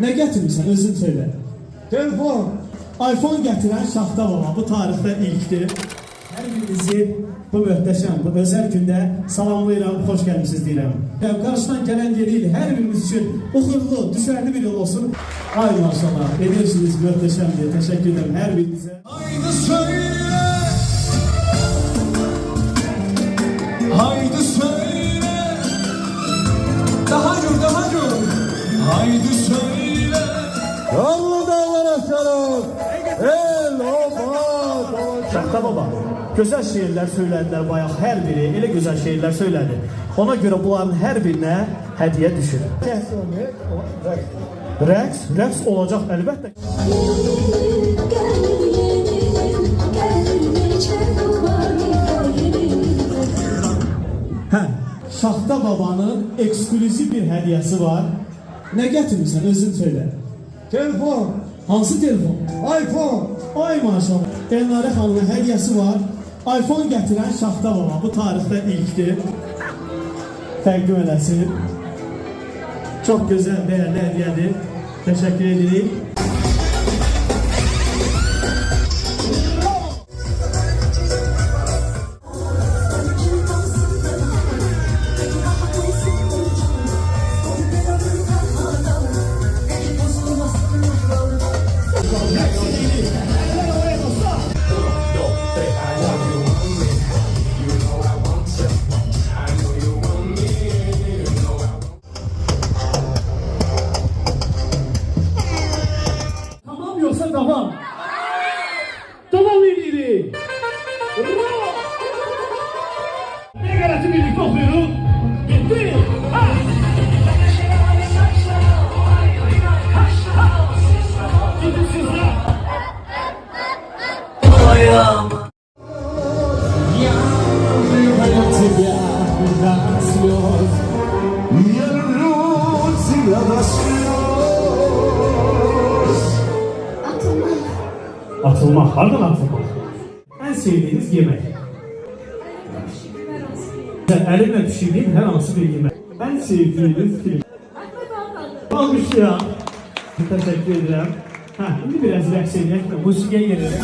Ne getirmişsən, özün söyle. Telefon. iPhone getiren Şaxta Baba bu tarixdə ilkdir. Hər birinizi bu möhtəşəm, bu özəl gündə salamlayıram, xoş gəlmişsiniz deyirəm. Qarşıdan gələn yeni il hər birimiz üçün uğurlu, düşərli bir yol olsun. Ay maşallah, enerjiniz möhtəşəmdir. Təşəkkür ederim hər birinizə. Haydi söyle. Haydi söyle. Daha dur, daha dur. Haydi söyle. Yollu dağlar aşarım. El obad. Şaxta Baba, gözəl şeirlər söylədilər bayaq, hər biri elə gözəl şeirlər söylədi. Ona görə bunların hər birinə hədiyyə düşür. Rəqs olacaq əlbəttə. Hə, Şaxta Babanın eksklüziv bir hədiyyəsi var. Nə gətirmişsən, özün söyle. Telefon. Hansı telefon? iPhone. Ay maşallah. Elnarə xanımın hədiyyəsi var. iPhone gətirən Şaxta Baba bu tarixdə ilkdir. Təqdim eləsin. Çox gözəl, dəyərli hədiyyədir. Təşəkkür edirik. Tamam yoksa devam. Devam ediyoruz. Ne garantı birlikte okuyoruz. Gitti. Ha. Gidin sizler. Atılmak, hardan atılmak? En sevdiğiniz yemek. Elimle pişirdiğim her hansı bir yemek. En sevdiğiniz film. Olmuş ya. Teşekkür ederim. Şimdi biraz rəqs edək, musiqiyə gelirik.